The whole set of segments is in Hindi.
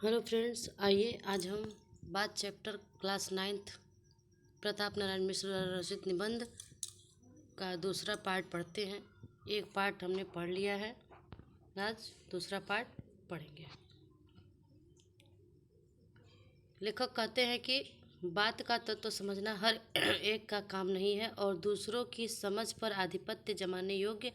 हेलो फ्रेंड्स, आइए आज हम बात chapter class 9th Pratap Narayan Mishra रचित निबंध का दूसरा पार्ट पढ़ते हैं। एक पार्ट हमने पढ़ लिया है, आज दूसरा पार्ट पढ़ेंगे। लेखक कहते हैं कि बात का तत्व समझना हर एक का काम नहीं है और दूसरों की समझ पर आधिपत्य जमाने योग्य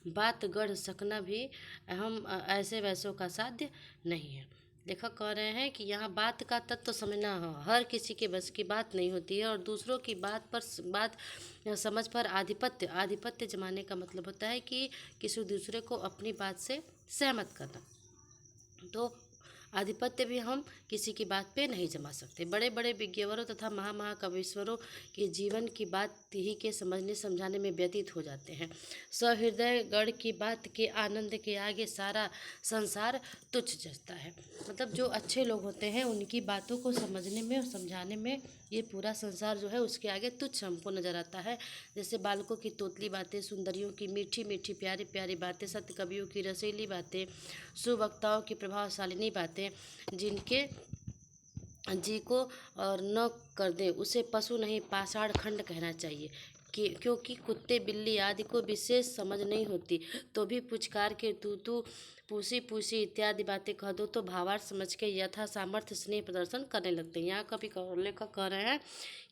बात गढ़ सकना भी हम ऐसे वैसों का साध्य नहीं है। लेखक कह रहे हैं कि यहाँ बात का तत्व समझना हर किसी के बस की बात नहीं होती है और दूसरों की बात समझ पर आधिपत्य आधिपत्य जमाने का मतलब होता है कि किसी दूसरे को अपनी बात से सहमत करना। तो आधिपत्य भी हम किसी की बात पे नहीं जमा सकते। बड़े बड़े विज्ञवरों तथा महामहाकवीश्वरों के जीवन की बात ही के समझने समझाने में व्यतीत हो जाते हैं। सहृदय गढ़ की बात के आनंद के आगे सारा संसार तुच्छ जचता है। मतलब जो अच्छे लोग होते हैं उनकी बातों को समझने में और समझाने में ये पूरा संसार जो है उसके आगे तुच्छ हमको नजर आता है। जैसे बालकों की तोतली बातें, सुंदरियों की मीठी मीठी प्यारी प्यारी बातें, सत्य कवियों की रसीली बातें, सुवक्ताओं की प्रभावशालिनी बातें, जिनके जी को और न कर दे उसे पशु नहीं पाषाण खंड कहना चाहिए। कि क्योंकि कुत्ते बिल्ली आदि को विशेष समझ नहीं होती तो भी पुचकार के तू तू पूसी पूसी इत्यादि बातें कह दो तो भावार्थ समझ के यथा सामर्थ्य स्नेह प्रदर्शन करने लगते हैं। यहाँ कभी लेखक कह रहे हैं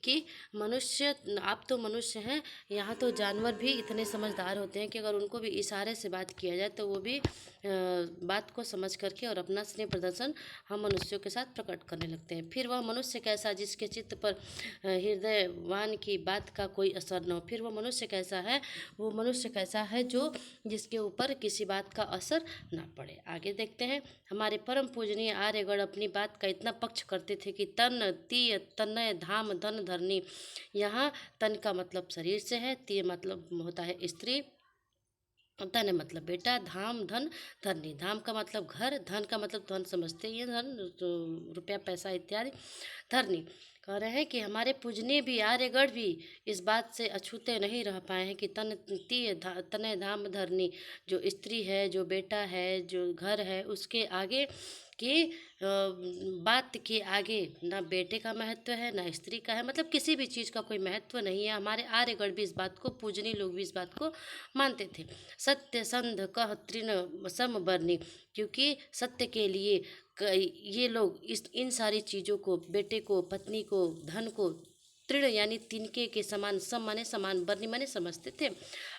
कि मनुष्य, आप तो मनुष्य हैं, यहाँ तो जानवर भी इतने समझदार होते हैं कि अगर उनको भी इशारे से बात किया जाए तो वो भी बात को समझ करके और अपना स्नेह प्रदर्शन हम मनुष्यों के साथ प्रकट करने लगते हैं। फिर वह मनुष्य कैसा जिसके चित्त पर हृदयवान की बात का कोई असर न हो। फिर वह मनुष्य कैसा है, वो मनुष्य कैसा है जो जिसके ऊपर किसी बात का असर ना पड़े। आगे देखते हैं। हमारे परम पूजनीय आर्यगण अपनी बात का इतना पक्ष करते थे कि तन तीय तनय धाम धन धरनी। यहाँ तन का मतलब शरीर से है, तीय मतलब होता है स्त्री, धन मतलब बेटा, धाम धन धरनी। धाम का मतलब घर, धन का मतलब धन समझते ही हैं, धन रुपया पैसा इत्यादि। धरनी कह रहे हैं कि हमारे पूजनीय भी आर्यगढ़ भी इस बात से अछूते नहीं रह पाए हैं कि तने धाम धरनी, जो स्त्री है, जो बेटा है, जो घर है, उसके आगे कि बात के आगे ना बेटे का महत्व है ना स्त्री का है। मतलब किसी भी चीज़ का कोई महत्व नहीं है। हमारे आर्यगढ़ भी इस बात को, पूजनीय लोग भी इस बात को मानते थे। सत्य संध कह तृण सम बरनी, क्योंकि सत्य के लिए ये लोग इन सारी चीज़ों को, बेटे को, पत्नी को, धन को तृण यानी तिनके के समान, सम माने समान, बरनी माने समझते थे।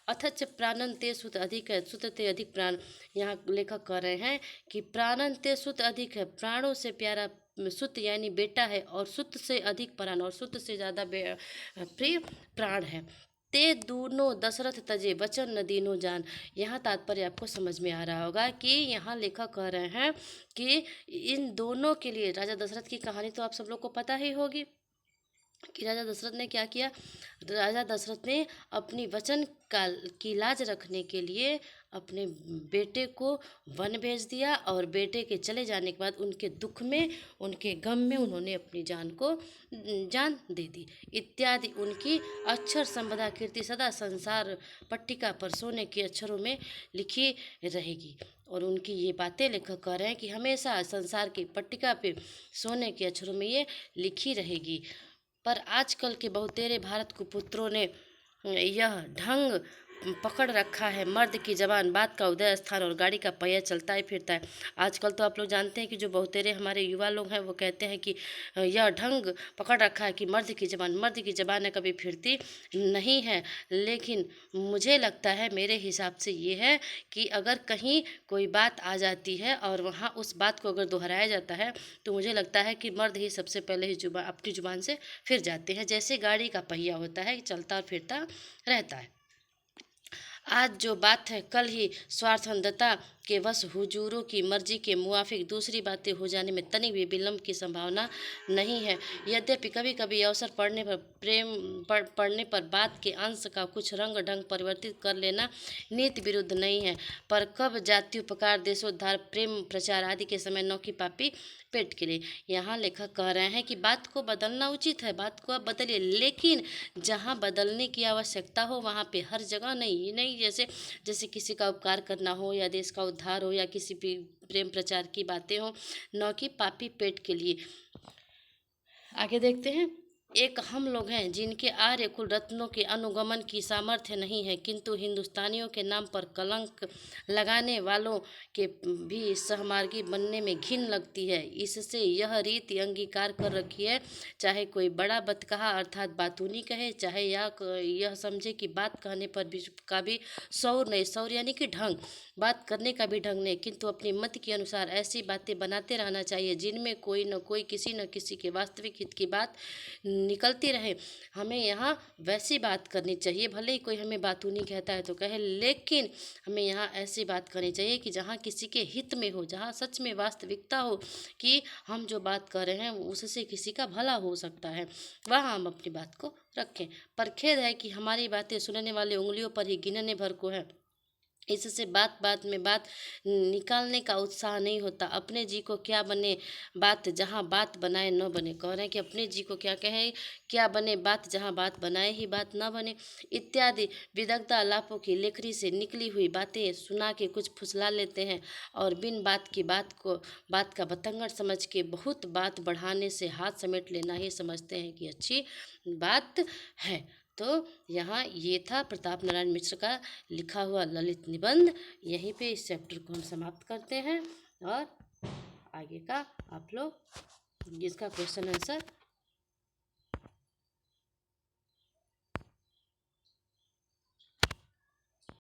अथच प्राणन ते सुत अधिक है, सुत ते अधिक प्राण। यहाँ लेखक कह रहे हैं कि प्राणन ते सुत अधिक है, प्राणों से प्यारा सुत यानी बेटा है, और सुत से अधिक प्राण और सुत से ज़्यादा प्रिय प्राण है। ते दूनो दशरथ तजे वचन न दीनो जान। यहाँ तात्पर्य आपको समझ में आ रहा होगा कि यहाँ लेखक कह रहे हैं कि इन दोनों के लिए, राजा दशरथ की कहानी तो आप सब लोग को पता ही होगी कि राजा दशरथ ने क्या किया। राजा दशरथ ने अपनी वचन का की लाज रखने के लिए अपने बेटे को वन भेज दिया और बेटे के चले जाने के बाद उनके दुख में, उनके गम में उन्होंने अपनी जान दे दी इत्यादि। उनकी अक्षर संपदा कीर्ति सदा संसार पट्टिका पर सोने के अक्षरों में लिखी रहेगी। और उनकी ये बातें लेखक कह रहे हैं कि हमेशा संसार की पट्टिका पे सोने के अक्षरों में ये लिखी रहेगी। पर आजकल के बहुतेरे भारत कुपुत्रों ने यह ढंग पकड़ रखा है, मर्द की जबान बात का उदय स्थान और गाड़ी का पहिया चलता ही फिरता है। आजकल तो आप लोग जानते हैं कि जो बहुतेरे हमारे युवा लोग हैं वो कहते हैं कि यह ढंग पकड़ रखा है कि मर्द की जबान कभी फिरती नहीं है। लेकिन मुझे लगता है, मेरे हिसाब से ये है कि अगर कहीं कोई बात आ जाती है और वहाँ उस बात को अगर दोहराया जाता है तो मुझे लगता है कि मर्द ही सबसे पहले ही अपनी जुबान से फिर जाते हैं। जैसे गाड़ी का पहिया होता है, चलता और फिरता रहता है। आज जो बात है कल ही स्वार्थंधता के वश हुजूरों की मर्जी के मुआफिक दूसरी बातें हो जाने में तनिक भी विलंब की संभावना नहीं है। यद्यपि कभी कभी अवसर पड़ने पर बात के अंश का कुछ रंग ढंग परिवर्तित कर लेना नीति विरुद्ध नहीं है, पर कब जाति उपकार, देशोद्धार, प्रेम प्रचार आदि के समय नौकी पापी पेट के लिए। यहाँ लेखक कह रहे हैं कि बात को बदलना उचित है, बात को आप बदलिए, लेकिन जहाँ बदलने की आवश्यकता हो वहाँ पे हर जगह नहीं। जैसे किसी का उपकार करना हो या देश का उद्धार हो या किसी भी प्रेम प्रचार की बातें हो, न कि पापी पेट के लिए। आगे देखते हैं। एक हम लोग हैं जिनके आर्य कुल रत्नों के अनुगमन की सामर्थ्य नहीं है, किंतु हिंदुस्तानियों के नाम पर कलंक लगाने वालों के भी सहमार्गी बनने में घिन लगती है। इससे यह रीति अंगीकार कर रखी है, चाहे कोई बड़ा बतकहा अर्थात बातूनी कहे, चाहे यह समझे कि बात कहने पर भी का भी सौर नहीं, सौर यानी कि ढंग, बात करने का भी ढंग नहीं, किंतु अपनी मत के अनुसार ऐसी बातें बनाते रहना चाहिए जिनमें कोई न कोई किसी न किसी के वास्तविक हित की बात निकलती रहे। हमें यहाँ वैसी बात करनी चाहिए, भले ही कोई हमें बातूनी कहता है तो कहे, लेकिन हमें यहाँ ऐसी बात करनी चाहिए कि जहाँ किसी के हित में हो, जहाँ सच में वास्तविकता हो कि हम जो बात कर रहे हैं उससे किसी का भला हो सकता है, वहाँ हम अपनी बात को रखें। पर खेद है कि हमारी बातें सुनने वाले उंगलियों पर ही गिनने भर को है। इससे बात बात में बात निकालने का उत्साह नहीं होता। अपने जी को क्या बने बात जहाँ बात बनाए न बने। कह रहे हैं कि अपने जी को क्या कहे, क्या बने बात जहाँ बात बनाए ही बात न बने, इत्यादि विदग्ध आलापों की लेखरी से निकली हुई बातें सुना के कुछ फुसला लेते हैं और बिन बात की बात का बतंगड़ समझ के बहुत बात बढ़ाने से हाथ समेट लेना ही समझते हैं कि अच्छी बात है। तो यहाँ ये था प्रताप नारायण मिश्र का लिखा हुआ ललित निबंध। यहीं पे इस चैप्टर को हम समाप्त करते हैं और आगे का आप लोग इसका क्वेश्चन आंसर